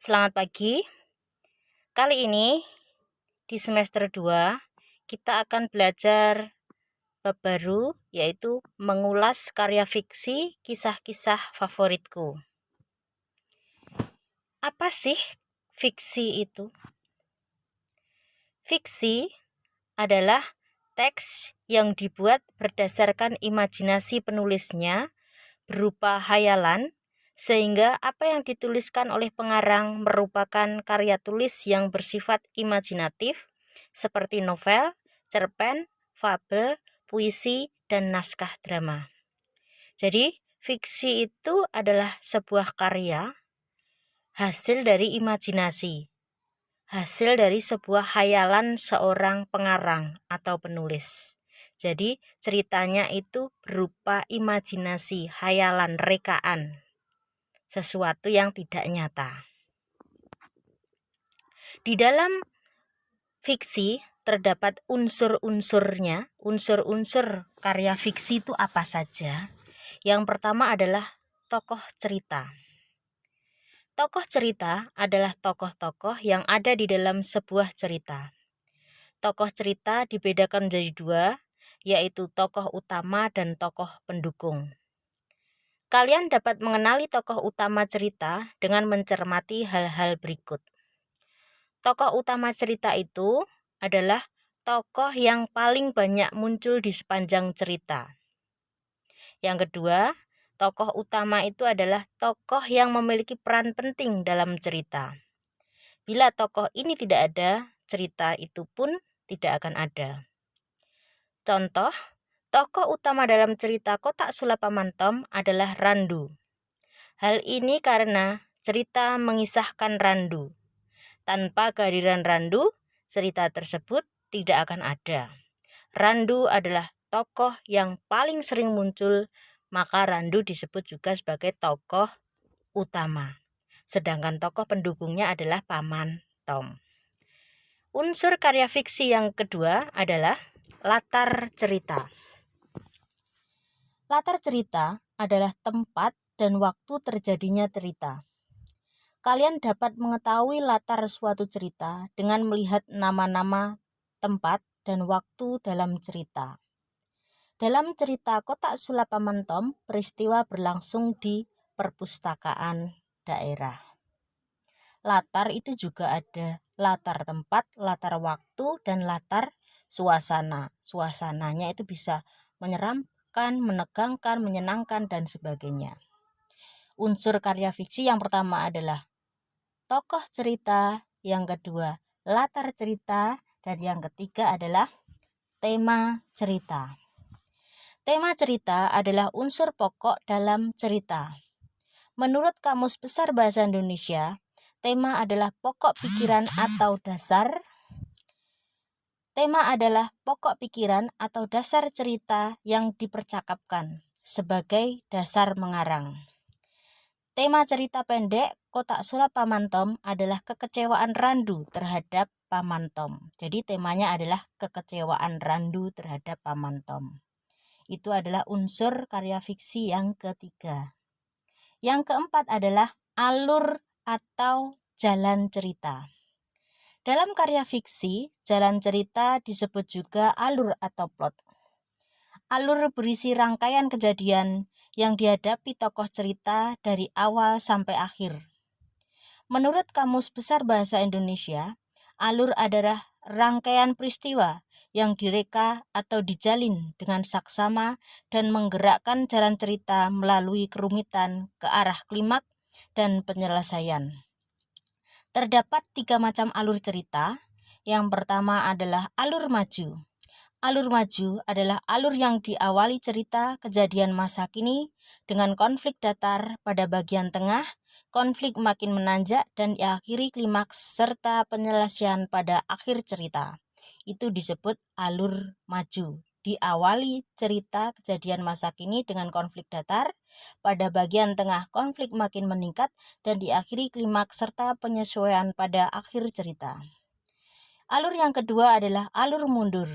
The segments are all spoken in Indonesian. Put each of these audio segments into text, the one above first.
Selamat pagi. Kali ini di semester 2 kita akan belajar bab baru, yaitu mengulas karya fiksi kisah-kisah favoritku. Apa sih fiksi itu? Fiksi adalah teks yang dibuat berdasarkan imajinasi penulisnya berupa hayalan, sehingga apa yang dituliskan oleh pengarang merupakan karya tulis yang bersifat imajinatif seperti novel, cerpen, fabel, puisi, dan naskah drama. Jadi, fiksi itu adalah sebuah karya hasil dari imajinasi, hasil dari sebuah hayalan seorang pengarang atau penulis. Jadi ceritanya itu berupa imajinasi, hayalan, rekaan, sesuatu yang tidak nyata. Di dalam fiksi terdapat unsur-unsurnya. Unsur-unsur karya fiksi itu apa saja? Yang pertama adalah tokoh cerita. Tokoh cerita adalah tokoh-tokoh yang ada di dalam sebuah cerita. Tokoh cerita dibedakan menjadi dua, yaitu tokoh utama dan tokoh pendukung. Kalian dapat mengenali tokoh utama cerita dengan mencermati hal-hal berikut. Tokoh utama cerita itu adalah tokoh yang paling banyak muncul di sepanjang cerita. Yang kedua, tokoh utama itu adalah tokoh yang memiliki peran penting dalam cerita. Bila tokoh ini tidak ada, cerita itu pun tidak akan ada. Contoh, tokoh utama dalam cerita Kotak Sulap Paman Tom adalah Randu. Hal ini karena cerita mengisahkan Randu. Tanpa kehadiran Randu, cerita tersebut tidak akan ada. Randu adalah tokoh yang paling sering muncul, maka Randu disebut juga sebagai tokoh utama. Sedangkan tokoh pendukungnya adalah Paman Tom. Unsur karya fiksi yang kedua adalah latar cerita. Latar cerita adalah tempat dan waktu terjadinya cerita. Kalian dapat mengetahui latar suatu cerita dengan melihat nama-nama tempat dan waktu dalam cerita. Dalam cerita Kotak Sulap Paman Tom, peristiwa berlangsung di perpustakaan daerah. Latar itu juga ada latar tempat, latar waktu, dan latar suasana. Suasananya itu bisa menyeramkan, menegangkan, menyenangkan, dan sebagainya. Unsur karya fiksi yang pertama adalah tokoh cerita, yang kedua latar cerita, dan yang ketiga adalah tema cerita. Tema cerita adalah unsur pokok dalam cerita. Menurut Kamus Besar Bahasa Indonesia, tema adalah pokok pikiran atau dasar. Tema adalah pokok pikiran atau dasar cerita yang dipercakapkan sebagai dasar mengarang. Tema cerita pendek Kotak Sulap Paman Tom adalah kekecewaan Randu terhadap Paman Tom. Jadi temanya adalah kekecewaan Randu terhadap Paman Tom. Itu adalah unsur karya fiksi yang ketiga. Yang keempat adalah alur atau jalan cerita. Dalam karya fiksi, jalan cerita disebut juga alur atau plot. Alur berisi rangkaian kejadian yang dihadapi tokoh cerita dari awal sampai akhir. Menurut Kamus Besar Bahasa Indonesia, alur adalah rangkaian peristiwa yang direka atau dijalin dengan saksama dan menggerakkan jalan cerita melalui kerumitan ke arah klimaks dan penyelesaian. Terdapat 3 macam alur cerita. Yang pertama adalah alur maju. Alur maju adalah alur yang diawali cerita kejadian masa kini dengan konflik datar pada bagian tengah, konflik makin menanjak, dan diakhiri klimaks serta penyelesaian pada akhir cerita. Itu disebut alur maju. Diawali cerita kejadian masa kini dengan konflik datar, pada bagian tengah konflik makin meningkat, dan diakhiri klimaks serta penyesuaian pada akhir cerita. Alur yang kedua adalah alur mundur.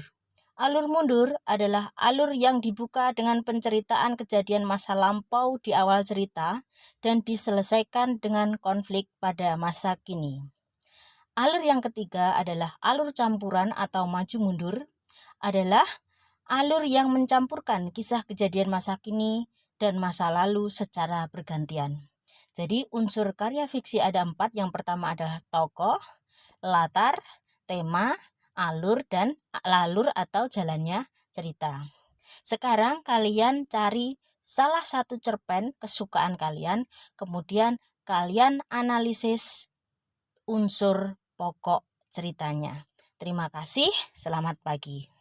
Alur mundur adalah alur yang dibuka dengan penceritaan kejadian masa lampau di awal cerita dan diselesaikan dengan konflik pada masa kini. Alur yang ketiga adalah alur campuran atau maju mundur, adalah alur yang mencampurkan kisah kejadian masa kini dan masa lalu secara bergantian. Jadi unsur karya fiksi ada 4, yang pertama adalah tokoh, latar, tema, alur, dan lalur atau jalannya cerita. Sekarang kalian cari salah satu cerpen kesukaan kalian, kemudian kalian analisis unsur pokok ceritanya. Terima kasih, selamat pagi.